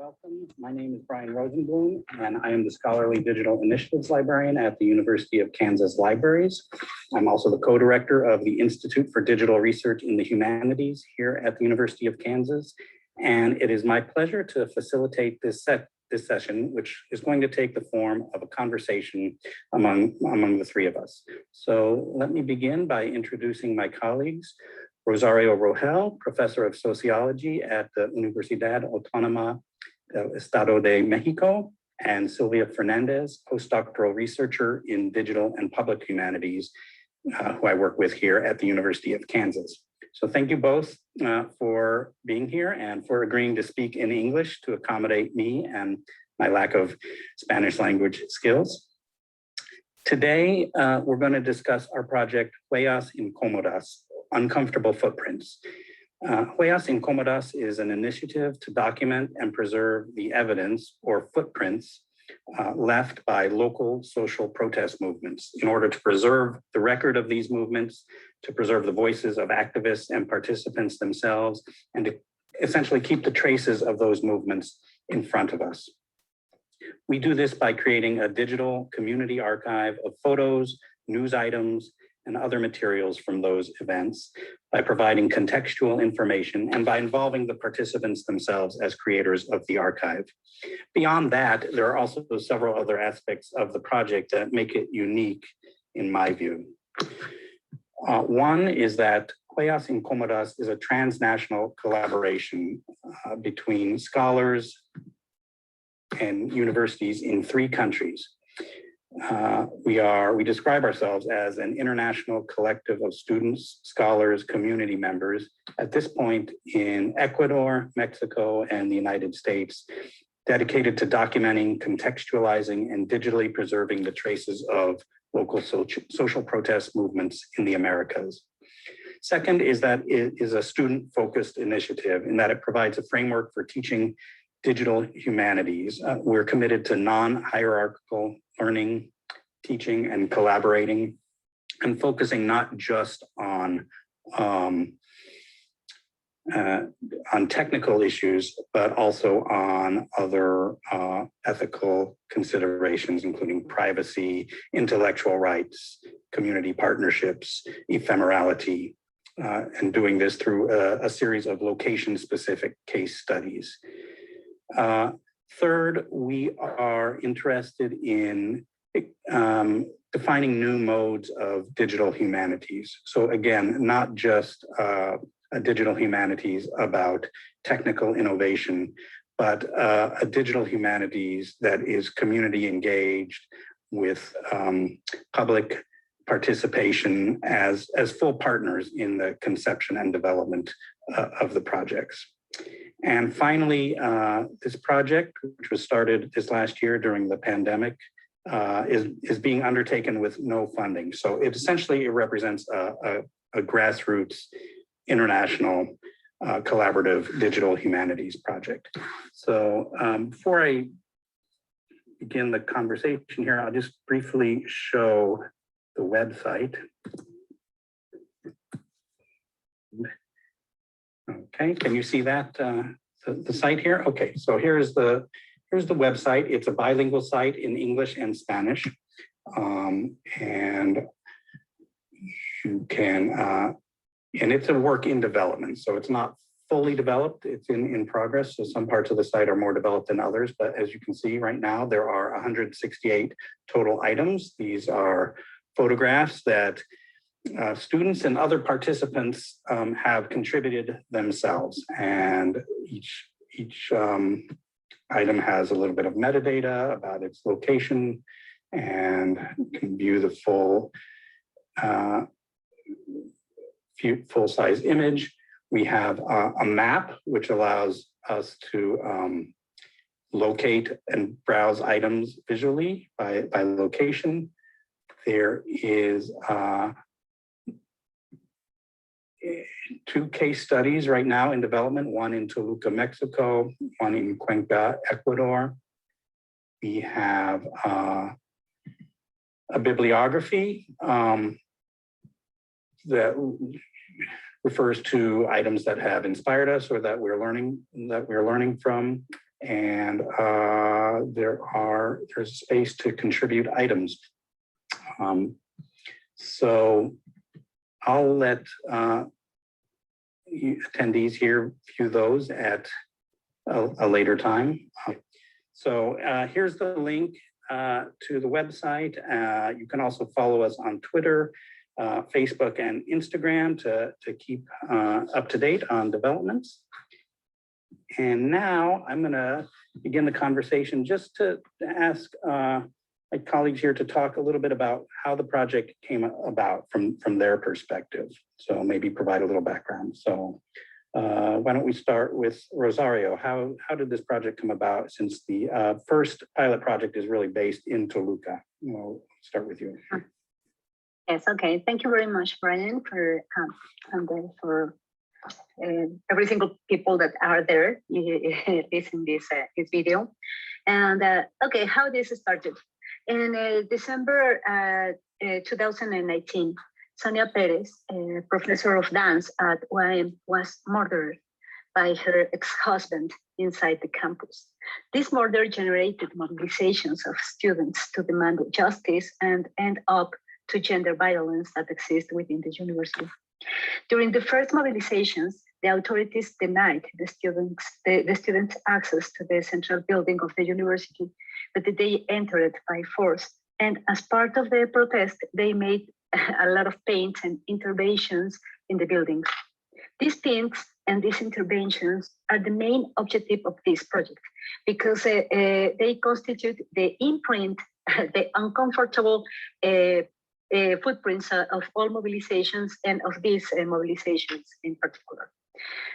welcome. My name is Brian Rosenblum, and I am the Scholarly Digital Initiatives Librarian at the University of Kansas Libraries. I'm also the co-director of the Institute for Digital Research in the Humanities here at the University of Kansas. And it is my pleasure to facilitate this session, which is going to take the form of a conversation among the three of us. So let me begin by introducing my colleagues. Rosario Rogel, Professor of Sociology at the Universidad Autónoma del Estado de Mexico, and Sylvia Fernandez, postdoctoral researcher in digital and public humanities, who I work with here at the University of Kansas. So thank you both for being here and for agreeing to speak in English to accommodate me and my lack of Spanish language skills. Today, we're going to discuss our project, Huellas Incómodas, Uncomfortable Footprints. Huellas Incómodas is an initiative to document and preserve the evidence or footprints left by local social protest movements in order to preserve the record of these movements, to preserve the voices of activists and participants themselves, and to essentially keep the traces of those movements in front of us. We do this by creating a digital community archive of photos, news items, and other materials from those events, by providing contextual information and by involving the participants themselves as creators of the archive. Beyond that, there are also several other aspects of the project that make it unique in my view. One is that Huellas Incómodas is a transnational collaboration between scholars and universities in 3 countries. We describe ourselves as an international collective of students, scholars, community members, at this point in Ecuador, Mexico, and the United States, dedicated to documenting, contextualizing, and digitally preserving the traces of local social protest movements in the Americas. Second is that it is a student-focused initiative in that it provides a framework for teaching digital humanities. We're committed to non-hierarchical learning, teaching, and collaborating, and focusing not just on technical issues, but also on other ethical considerations, including privacy, intellectual rights, community partnerships, ephemerality, and doing this through a series of location-specific case studies. Third, we are interested in defining new modes of digital humanities. So again, not just a digital humanities about technical innovation, but a digital humanities that is community engaged with public participation as full partners in the conception and development of the projects. And finally, this project, which was started this last year during the pandemic, is being undertaken with no funding. So it essentially represents a grassroots international collaborative digital humanities project. So before I begin the conversation here, I'll just briefly show the website. Okay, can you see that, the site here? Okay, so here's the website. It's a bilingual site in English and Spanish. And you can, and it's a work in development. So it's not fully developed, it's in progress. So some parts of the site are more developed than others, but as you can see right now, there are 168 total items. These are photographs that students and other participants have contributed themselves, and each item has a little bit of metadata about its location, and you can view the full-size image. We have a map which allows us to locate and browse items visually by location. There is 2 case studies right now in development, one in Toluca, Mexico, one in Cuenca, Ecuador. We have a bibliography that refers to items that have inspired us or that we're learning from, and there's space to contribute items. So I'll let attendees here view those at a later time. So here's the link to the website. You can also follow us on Twitter, Facebook, and Instagram to keep up to date on developments. And now I'm going to begin the conversation just to ask my colleagues here to talk a little bit about how the project came about from their perspective. So maybe provide a little background. So why don't we start with Rosario? How did this project come about, since the first pilot project is really based in Toluca? We'll start with you. Yes, okay. Thank you very much, Brian, for every single people that are there listening this video. And okay, how this started. In December 2019, Sonia Perez, a professor of dance at UAM, was murdered by her ex-husband inside the campus. This murder generated mobilizations of students to demand justice and end up to gender violence that exists within the university. During the first mobilizations, the authorities denied the students access to the central building of the university, but they entered by force. And as part of the protest, they made a lot of paints and interventions in the buildings. These paints and these interventions are the main objective of this project, because they constitute the imprint, the uncomfortable footprints of all mobilizations, and of these mobilizations in particular.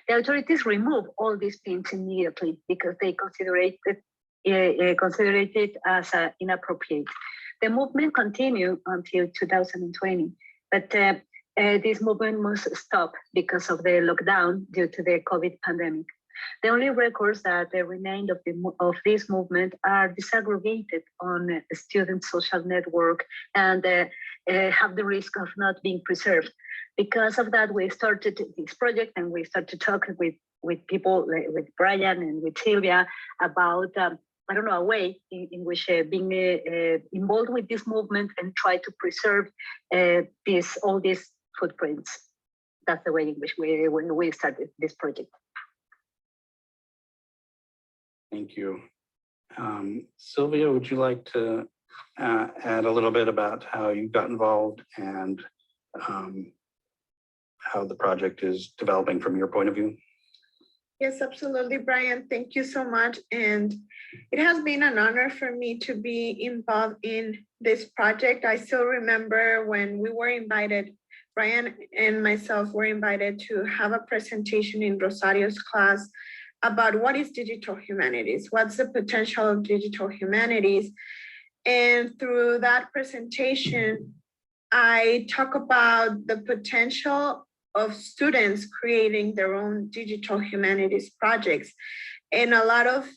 The authorities remove all these paints immediately because they consider it as inappropriate. The movement continued until 2020, but this movement must stop because of the lockdown due to the COVID pandemic. The only records that remain of this movement are disaggregated on a student social network and have the risk of not being preserved. Because of that, we started this project, and we started talking with people, with Brian and with Sylvia, about I don't know, a way in which being involved with this movement and try to preserve all these footprints. That's the way in which we started this project. Thank you. Sylvia, would you like to add a little bit about how you got involved and how the project is developing from your point of view? Yes, absolutely, Brian. Thank you so much. And it has been an honor for me to be involved in this project. I still remember when we were invited, Brian and myself were invited to have a presentation in Rosario's class about what is digital humanities, what's the potential of digital humanities. And through that presentation, I talk about the potential of students creating their own digital humanities projects. And a lot of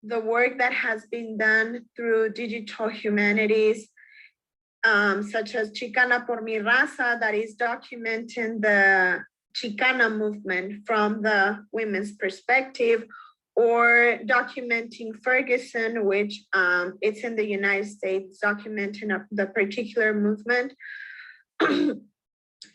the work that has been done through digital humanities, such as Chicana por mi raza, that is documenting the Chicana movement from the women's perspective, or documenting Ferguson, which it's in the United States, documenting the particular movement.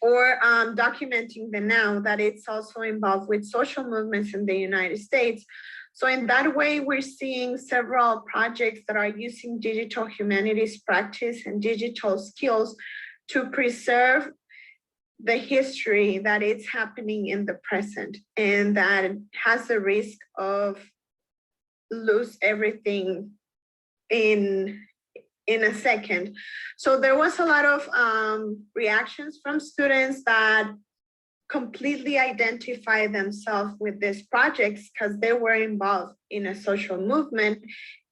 Or documenting the now, that it's also involved with social movements in the United States. So in that way, we're seeing several projects that are using digital humanities practice and digital skills to preserve the history that is happening in the present, and that has the risk of lose everything in a second. So there was a lot of reactions from students that completely identify themselves with these projects because they were involved in a social movement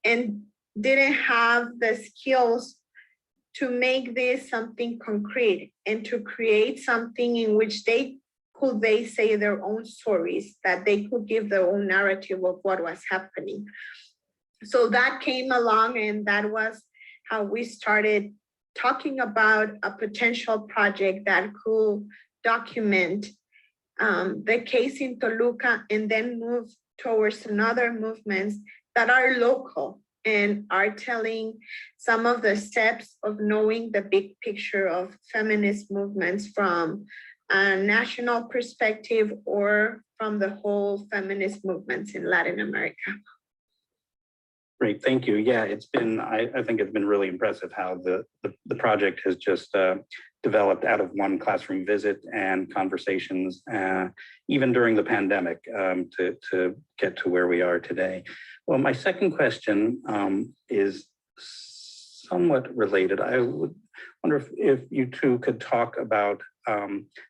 and didn't have the skills to make this something concrete and to create something in which they say their own stories, that they could give their own narrative of what was happening. So that came along, and that was how we started talking about a potential project that could document the case in Toluca and then move towards another movements that are local and are telling some of the steps of knowing the big picture of feminist movements from a national perspective or from the whole feminist movements in Latin America. Great, thank you. Yeah, it's been, I think it's been really impressive how the project has just developed out of one classroom visit and conversations, even during the pandemic, to get to where we are today. Well, my second question is somewhat related. I would wonder if you two could talk about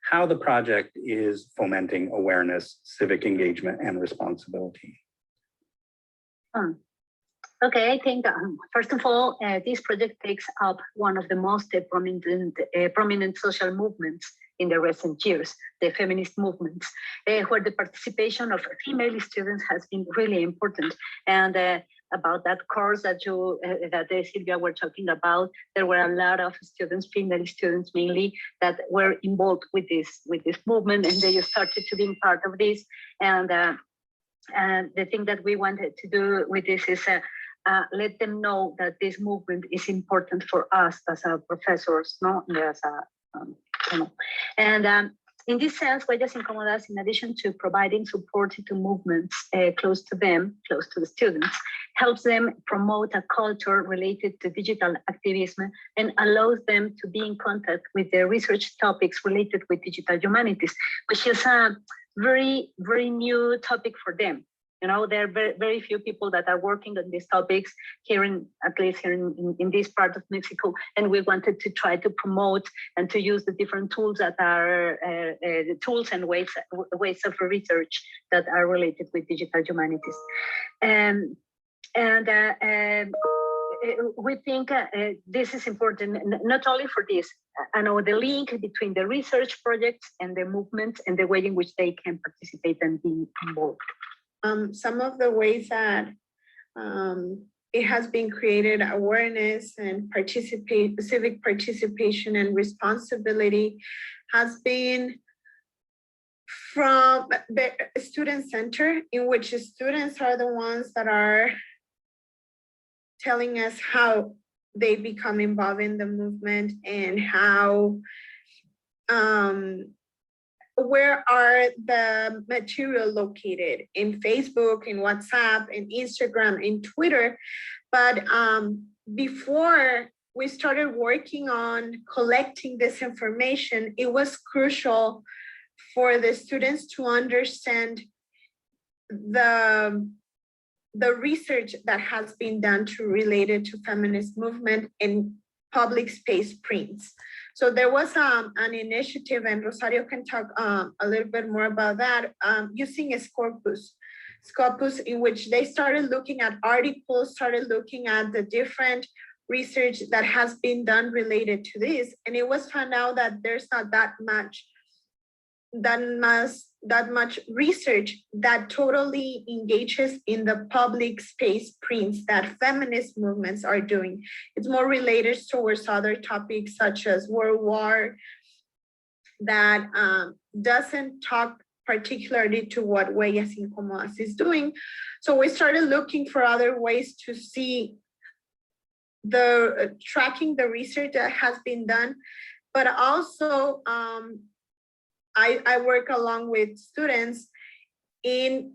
how the project is fomenting awareness, civic engagement, and responsibility. Okay, I think first of all, this project takes up one of the most prominent social movements in the recent years, the feminist movements, where the participation of female students has been really important. And about that course that Silvia were talking about, there were a lot of students, female students mainly, that were involved with this movement, and they started to be part of this. And the thing that we wanted to do with this is let them know that this movement is important for us as professors, no? As and in this sense, Huellas Incómodas, in addition to providing support to movements close to them, close to the students, helps them promote a culture related to digital activism and allows them to be in contact with the research topics related with digital humanities, which is a very, very new topic for them. You know, there are very, very few people that are working on these topics here at least here in this part of Mexico. And we wanted to try to promote and to use the different tools that are the tools and ways of research that are related with digital humanities. We think this is important, not only for this, I know the link between the research projects and the movements and the way in which they can participate and be involved. Some of the ways that it has been created awareness and civic participation and responsibility has been from the student center, in which students are the ones that are telling us how they become involved in the movement and how where are the material located in Facebook, in WhatsApp, in Instagram, in Twitter. But before we started working on collecting this information, it was crucial for the students to understand the research that has been done related to feminist movement in public space prints. So there was an initiative, and Rosario can talk a little bit more about that, using a Scopus, in which they started looking at articles, started looking at the different research that has been done related to this. And it was found out that there's not that much research that totally engages in the public space prints that feminist movements are doing. It's more related towards other topics such as World War that doesn't talk particularly to what Huellas Incómodas is doing. So we started looking for other ways to see tracking the research that has been done, but also I work along with students in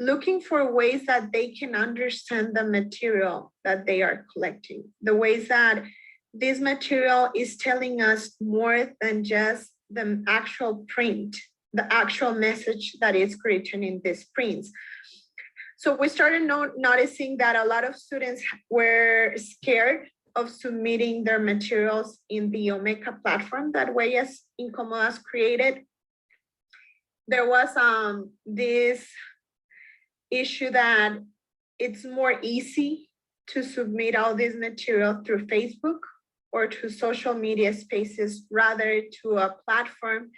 looking for ways that they can understand the material that they are collecting, the ways that this material is telling us more than just the actual print, the actual message that is written in these prints. So we started noticing that a lot of students were scared of submitting their materials in the Omeka platform that Huellas Incómodas created. There was this issue that it's more easy to submit all this material through Facebook or to social media spaces rather to a platform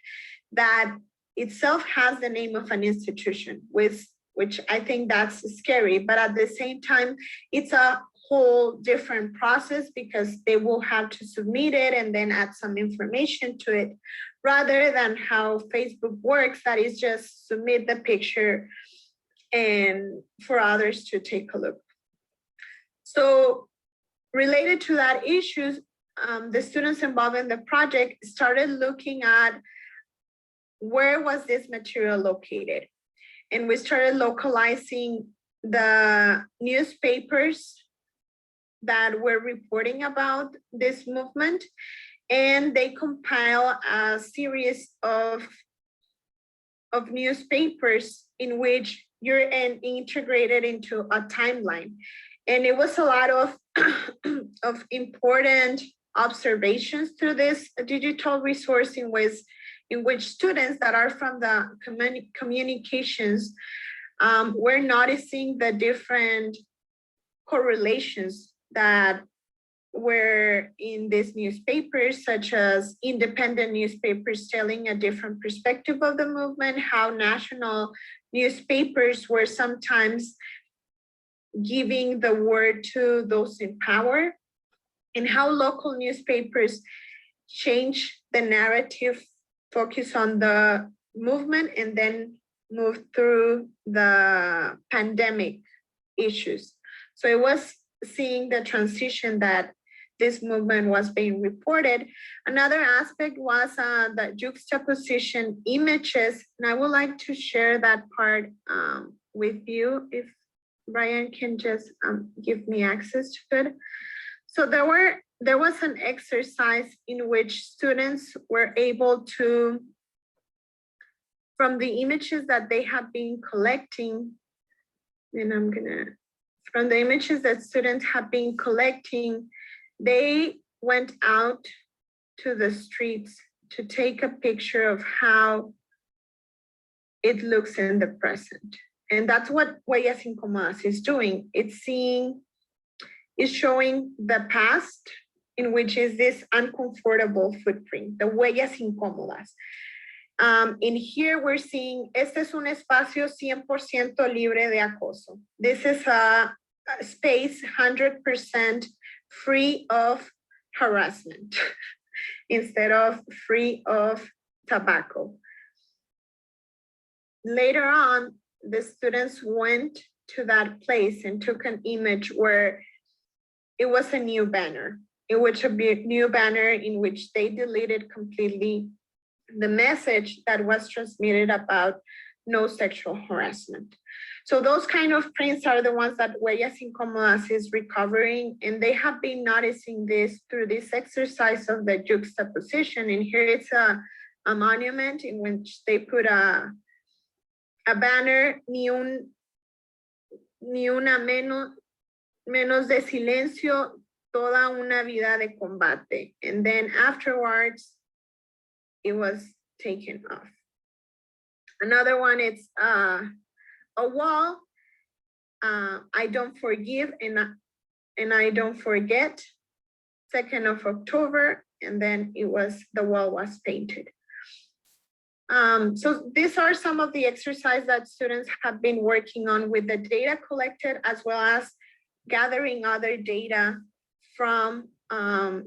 that itself has the name of an institution, which I think that's scary, but at the same time, it's a whole different process because they will have to submit it and then add some information to it, rather than how Facebook works, that is just submit the picture and for others to take a look. So related to that issues, the students involved in the project started looking at where was this material located. And we started localizing the newspapers that were reporting about this movement, and they compile a series of newspapers in which you're integrated into a timeline. And it was a lot of of important observations through this digital resource in which students that are from the communications were noticing the different correlations that were in these newspapers, such as independent newspapers telling a different perspective of the movement, how national newspapers were sometimes giving the word to those in power, and how local newspapers change the narrative, focus on the movement, and then move through the pandemic issues. So it was seeing the transition that this movement was being reported. Another aspect was the juxtaposition images, and I would like to share that part with you if Brian can just give me access to it. So there was an exercise in which students were able to, from the images that they have been collecting, and from the images that students have been collecting, they went out to the streets to take a picture of how it looks in the present. And that's what Huellas Incómodas is doing. It's showing the past, in which is this uncomfortable footprint, the Huellas Incómodas. In here we're seeing, este es un espacio 100% libre de acoso. This is a space 100% free of harassment instead of free of tobacco. Later on, the students went to that place and took an image where it was a new banner. It was a new banner in which they deleted completely the message that was transmitted about no sexual harassment. So those kind of prints are the ones that Huellas Incómodas is recovering, and they have been noticing this through this exercise of the juxtaposition. And here it's a monument in which they put a banner, ni una menos de silencio, toda una vida de combate. And then afterwards, it was taken off. Another one, it's a wall, I don't forgive and I don't forget, 2nd of October, and then the wall was painted. So these are some of the exercises that students have been working on with the data collected, as well as gathering other data from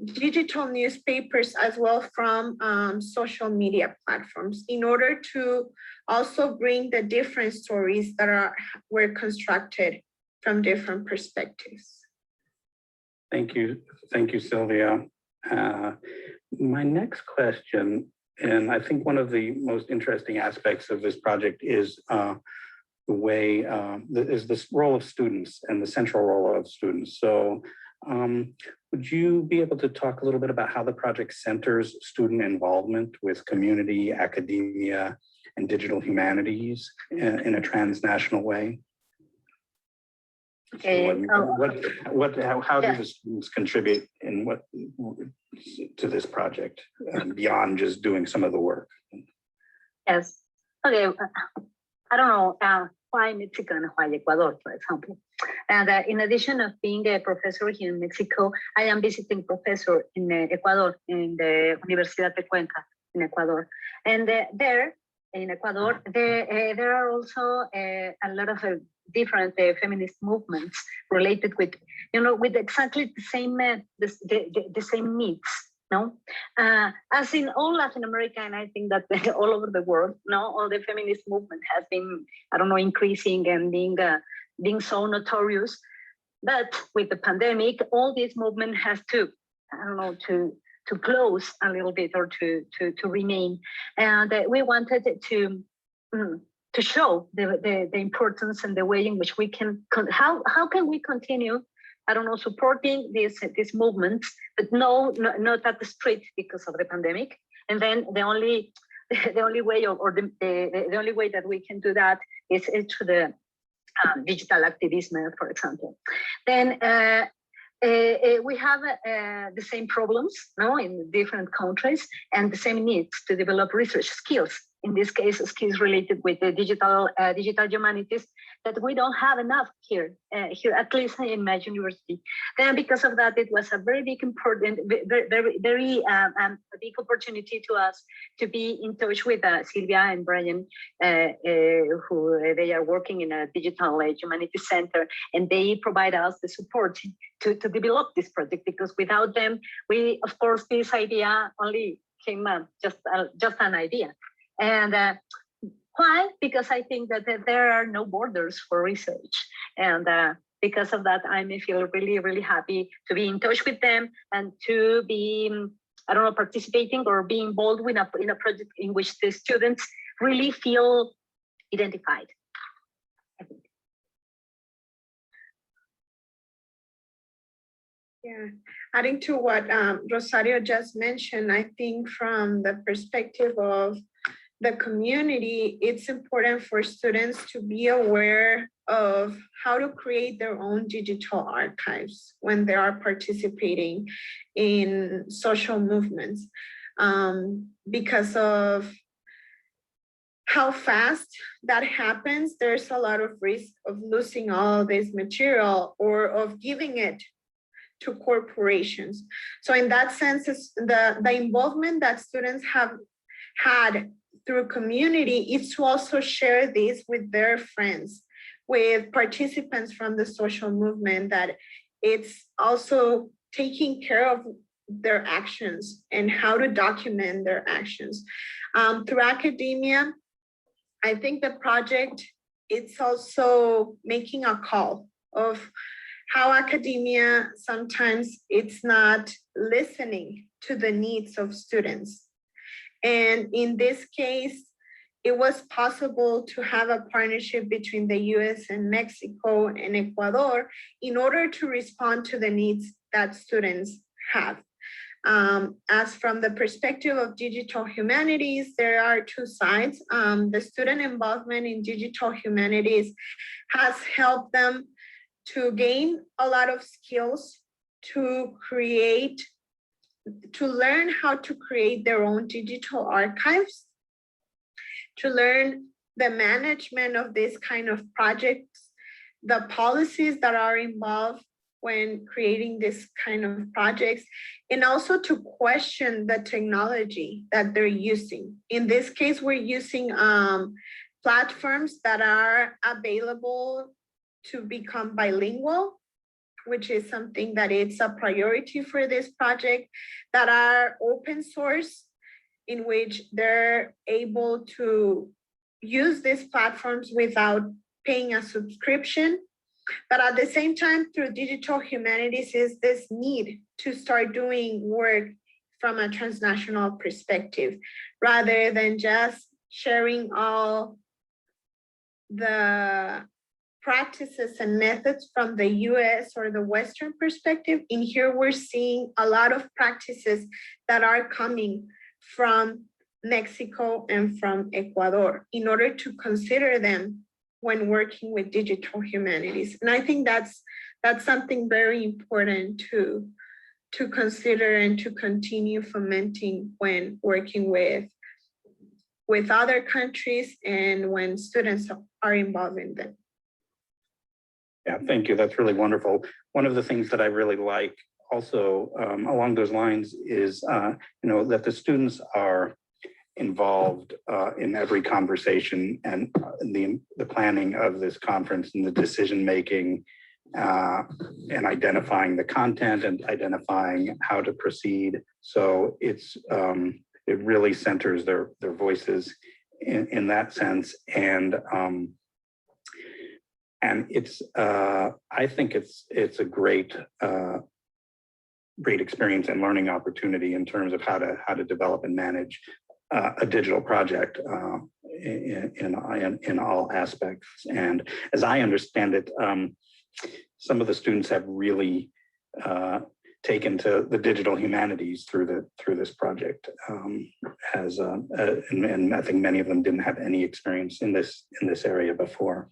digital newspapers, as well from social media platforms, in order to also bring the different stories that were constructed from different perspectives. Thank you, Sylvia. My next question, and I think one of the most interesting aspects of this project is the way, is this role of students and the central role of students. So would you be able to talk a little bit about how the project centers student involvement with community, academia, and digital humanities in a transnational way? Okay. How do the students contribute to this project beyond just doing some of the work? Yes. Okay. I don't know why Mexico and why Ecuador, for example. And in addition of being a professor here in Mexico, I am visiting professor in Ecuador, in the Universidad de Cuenca in Ecuador. And there in Ecuador, there are also a lot of different feminist movements related with, with exactly the same the same needs, No, as in all Latin America, and I think that all over the world, no, all the feminist movement has been, I don't know, increasing and being so notorious. But with the pandemic, all this movement has to, I don't know, to close a little bit or to remain. And we wanted to show the importance and the way in which we can, how can we continue, I don't know, supporting these movements, but not at the street because of the pandemic. And then the only way the only way that we can do that is through the digital activism, for example. Then we have the same problems, no, in different countries, and the same needs to develop research skills. In this case, skills related with the digital humanities that we don't have enough here, at least in my university. Then, because of that, it was a very big, important, very big opportunity to us to be in touch with Sylvia and Brian, who they are working in a digital humanities center, and they provide us the support to develop this project. Because without them, we, of course, this idea only came just an idea. And why? Because I think that there are no borders for research. And because of that, I may feel really, really happy to be in touch with them and to be, I don't know, participating or being involved in a project in which the students really feel identified, I think. Yeah, adding to what Rosario just mentioned, I think from the perspective of the community, it's important for students to be aware of how to create their own digital archives when they are participating in social movements, because of how fast that happens. There's a lot of risk of losing all of this material or of giving it to corporations. So in that sense, it's the involvement that students have had through community is to also share this with their friends, with participants from the social movement, that it's also taking care of their actions and how to document their actions. Through academia, I think the project, it's also making a call of how academia sometimes it's not listening to the needs of students. And in this case, it was possible to have a partnership between the US and Mexico and Ecuador in order to respond to the needs that students have. As from the perspective of digital humanities, there are two sides. The student involvement in digital humanities has helped them to gain a lot of skills to learn how to create their own digital archives, to learn the management of this kind of projects, the policies that are involved when creating this kind of projects, and also to question the technology that they're using. In this case, we're using platforms that are available to become bilingual, which is something that it's a priority for this project, that are open source, in which they're able to use these platforms without paying a subscription. But at the same time, through digital humanities is this need to start doing work from a transnational perspective, rather than just sharing all the practices and methods from the US or the Western perspective. In here, we're seeing a lot of practices that are coming from Mexico and from Ecuador in order to consider them when working with digital humanities. And I think that's something very important to consider and to continue fomenting when working with other countries and when students are involved in them. Yeah, thank you. That's really wonderful. One of the things that I really like also along those lines is, that the students are involved in every conversation and the planning of this conference and the decision making and identifying the content and identifying how to proceed. So it's it really centers their voices in that sense, and it's I think it's a great experience and learning opportunity in terms of how to develop and manage a digital project in all aspects. And as I understand it, some of the students have really taken to the digital humanities through this project, and I think many of them didn't have any experience in this area before.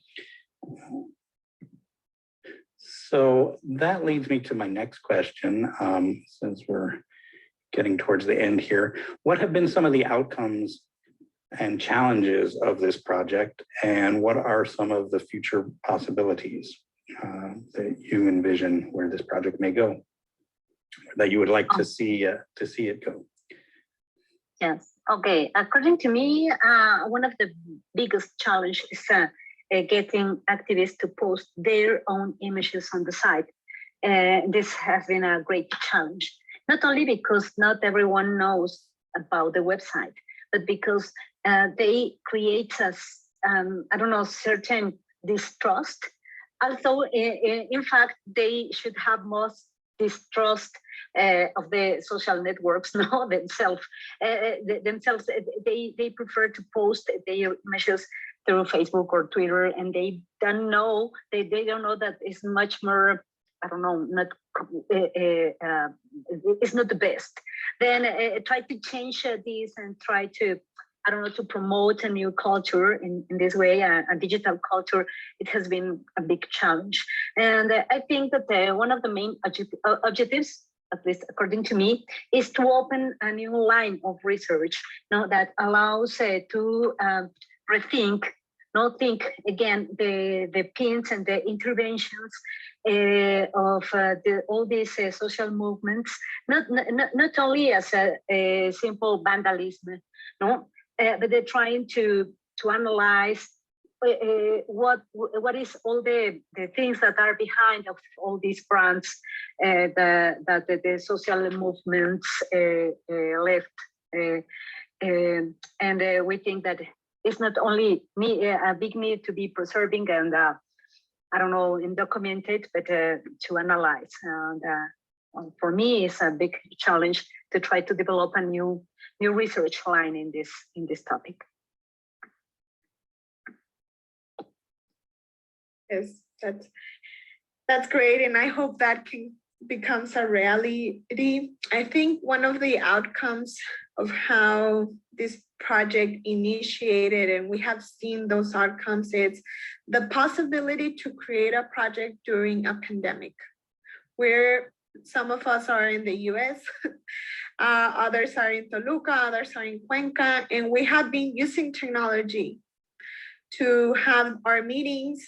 So that leads me to my next question, since we're getting towards the end here. What have been some of the outcomes and challenges of this project, and what are some of the future possibilities that you envision where this project may go, that you would like to see it go? Yes. Okay. According to me, one of the biggest challenges is getting activists to post their own images on the site. This has been a great challenge, not only because not everyone knows about the website, but because they create I don't know, certain distrust. Also, in fact, they should have most distrust of the social networks, no, themselves. They prefer to post their images through Facebook or Twitter, and they don't know that it's much more, I don't know, it's not the best. Then try to change this and try to, I don't know, to promote a new culture in this way, a digital culture. It has been a big challenge. And I think that one of the main objectives, at least according to me, is to open a new line of research, that allows to rethink, think again the pins and the interventions of all these social movements, not only as a simple vandalism, but they're trying to analyze what is all the things that are behind of all these brands that the social movements left, and we think that it's not only a big need to be preserving and I don't know, undocumented, but to analyze. And for me, it's a big challenge to try to develop a new research line in this topic. Yes, that's great, and I hope that becomes a reality. I think one of the outcomes of how this project initiated, and we have seen those outcomes, is the possibility to create a project during a pandemic, where some of us are in the US, others are in Toluca, others are in Cuenca, and we have been using technology to have our meetings,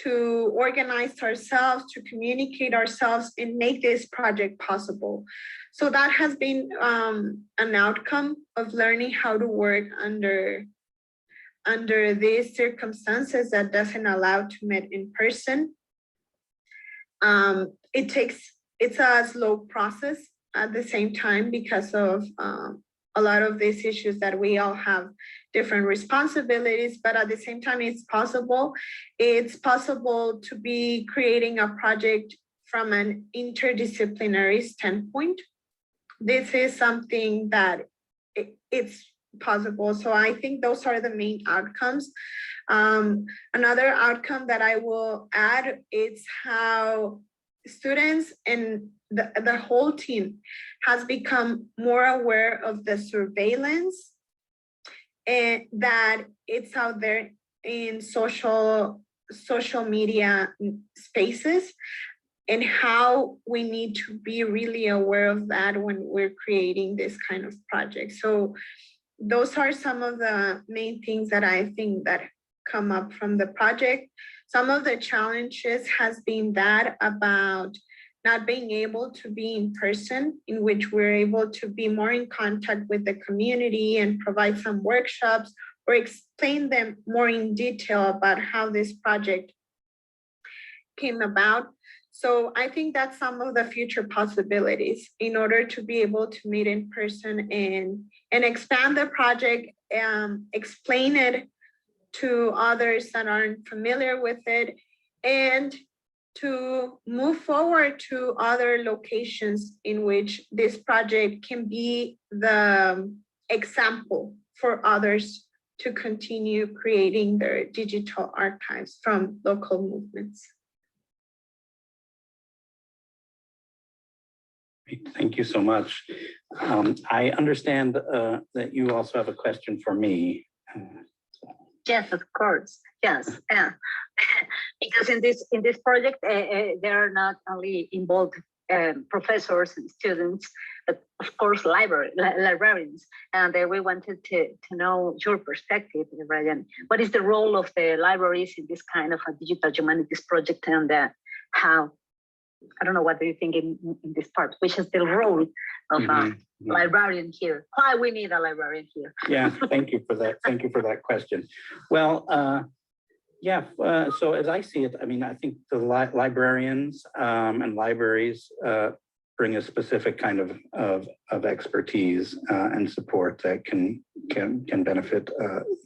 to organize ourselves, to communicate ourselves, and make this project possible. So that has been an outcome of learning how to work under these circumstances that doesn't allow to meet in person. It's a slow process at the same time because of a lot of these issues that we all have different responsibilities, but at the same time, it's possible. It's possible to be creating a project from an interdisciplinary standpoint. This is something that it's possible. So I think those are the main outcomes. Another outcome that I will add is how students and the whole team has become more aware of the surveillance and that it's out there in social media spaces, and how we need to be really aware of that when we're creating this kind of project. So those are some of the main things that I think that come up from the project. Some of the challenges has been that about not being able to be in person, in which we're able to be more in contact with the community and provide some workshops or explain them more in detail about how this project came about. So I think that's some of the future possibilities in order to be able to meet in person and expand the project, explain it to others that aren't familiar with it, and to move forward to other locations in which this project can be the example for others to continue creating their digital archives from local movements. Thank you so much. I understand that you also have a question for me. Yes, of course. Yes, yeah. Because in this project, there are not only involved professors and students, but of course librarians. And we wanted to know your perspective, Ryan. What is the role of the libraries in this kind of a digital humanities project, and how? I don't know, what do you think in this part? Which is the role of a librarian here? Why we need a librarian here? Yeah, thank you for that. Thank you for that question. Well, so as I see it, I mean, I think the librarians and libraries bring a specific kind of expertise and support that can benefit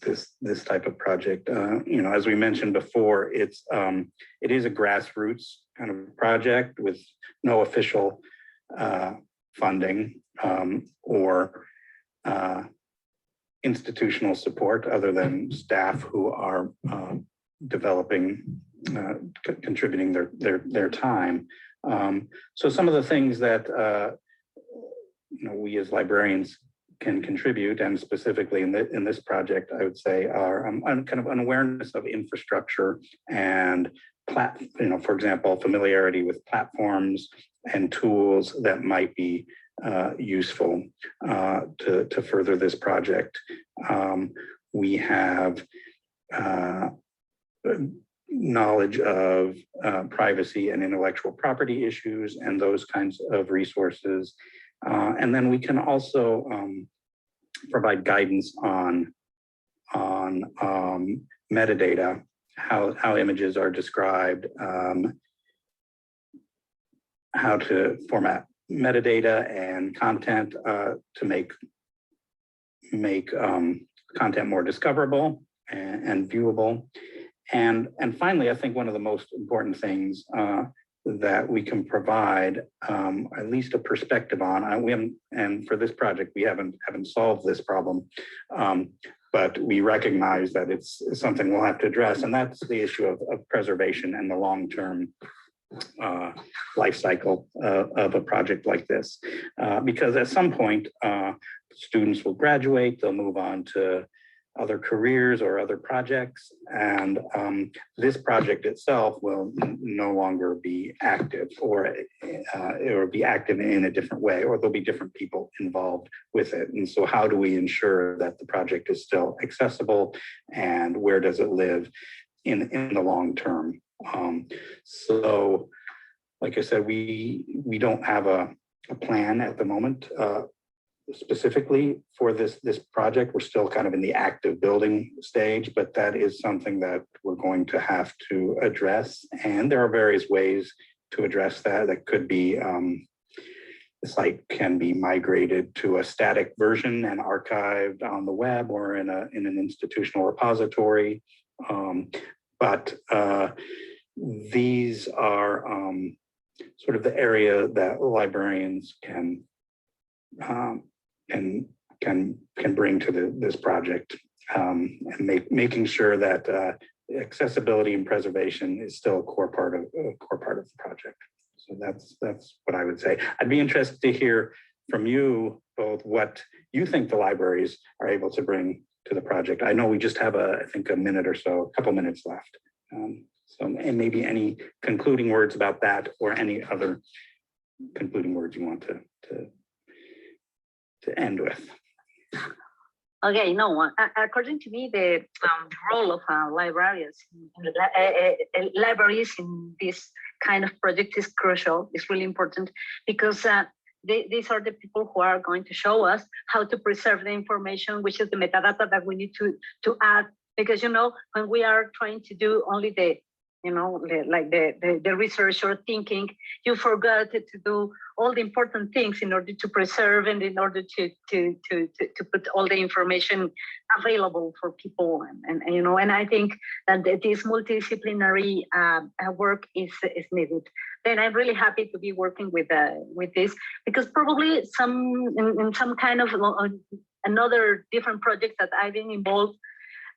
this type of project. You know, as we mentioned before, it is a grassroots kind of project with no official funding or institutional support other than staff who are developing, contributing their time. So some of the things that you know, we as librarians can contribute, and specifically in this project, I would say, are kind of an awareness of infrastructure and you know, for example, familiarity with platforms and tools that might be useful to further this project. We have knowledge of privacy and intellectual property issues and those kinds of resources. And then we can also provide guidance on metadata, how images are described, how to format metadata and content to make content more discoverable and viewable. And finally, I think one of the most important things that we can provide at least a perspective on, we haven't, and for this project, we haven't solved this problem, but we recognize that it's something we'll have to address, and that's the issue of preservation and the long-term life cycle of a project like this. Because at some point, students will graduate, they'll move on to other careers or other projects, and this project itself will no longer be active, or it will be active in a different way, or there'll be different people involved with it. And so how do we ensure that the project is still accessible, and where does it live in the long term? So like I said, we don't have a plan at the moment specifically for this project. We're still kind of in the active building stage, but that is something that we're going to have to address. And there are various ways to address that. That could be the site can be migrated to a static version and archived on the web or in an institutional repository. But these are sort of the area that librarians can bring to this project, and making sure that accessibility and preservation is still a core part of the project. So that's what I would say. I'd be interested to hear from you both what you think the libraries are able to bring to the project. I know we just have I think a minute or so, a couple minutes left. So, and maybe any concluding words about that, or any other concluding words you want to end with. Okay, no, according to me, the role of librarians, libraries in this kind of project is crucial. It's really important, because these are the people who are going to show us how to preserve the information, which is the metadata that we need to add. Because, you know, when we are trying to do only the like the research or thinking, you forgot to do all the important things in order to preserve and in order to put all the information available for people. And I think that this multidisciplinary work is needed. And I'm really happy to be working with this, because probably in some kind of another different projects that I've been involved,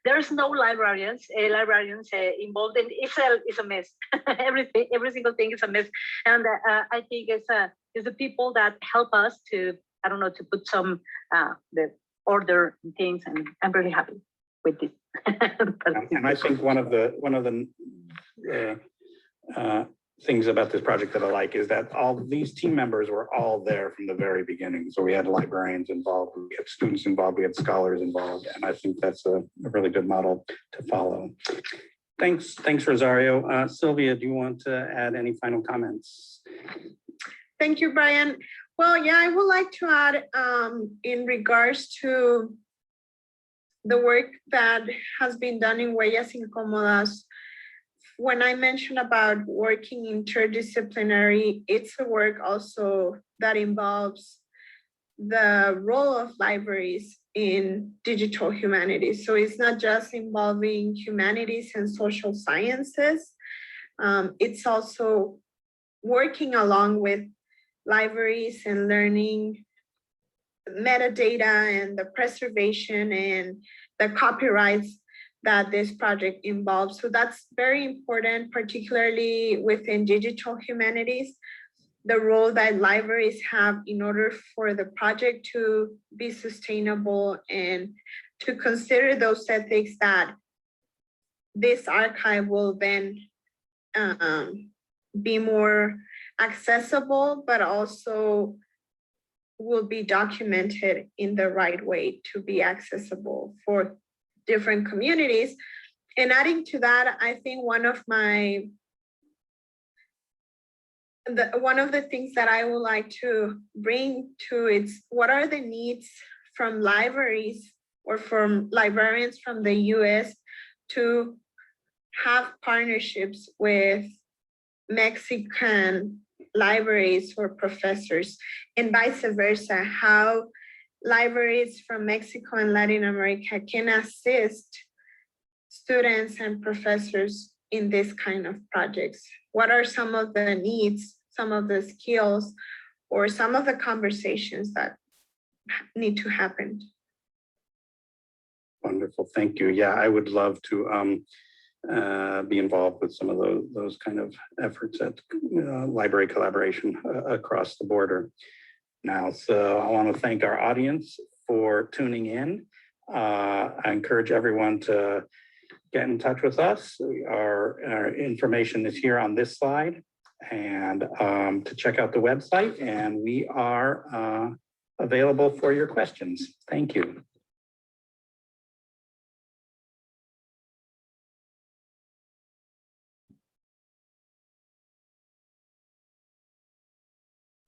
there's no librarians involved, and it's a mess. Every single thing is a mess, and I think it's the people that help us to put some the order in things, and I'm really happy with this. And I think one of the things about this project that I like is that all these team members were all there from the very beginning. So we had librarians involved, we had students involved, we had scholars involved, and I think that's a really good model to follow. Thanks, Rosario. Sylvia, do you want to add any final comments? Thank you, Brian. Well, yeah, I would like to add in regards to the work that has been done in Huellas Incómodas. When I mentioned about working interdisciplinary, it's a work also that involves the role of libraries in digital humanities. So it's not just involving humanities and social sciences. It's also working along with libraries and learning metadata and the preservation and the copyrights that this project involves. So that's very important, particularly within digital humanities, the role that libraries have in order for the project to be sustainable and to consider those ethics that this archive will then be more accessible, but also will be documented in the right way to be accessible for different communities. And adding to that, I think one of the things that I would like to bring to it's what are the needs from libraries or from librarians from the US to have partnerships with Mexican libraries or professors, and vice versa, how libraries from Mexico and Latin America can assist students and professors in this kind of projects. What are some of the needs, some of the skills, or some of the conversations that need to happen? Wonderful, thank you. Yeah, I would love to be involved with some of those kind of efforts at library collaboration across the border. Now, so I want to thank our audience for tuning in. I encourage everyone to get in touch with us. Our information is here on this slide, and to check out the website, and we are available for your questions. Thank you.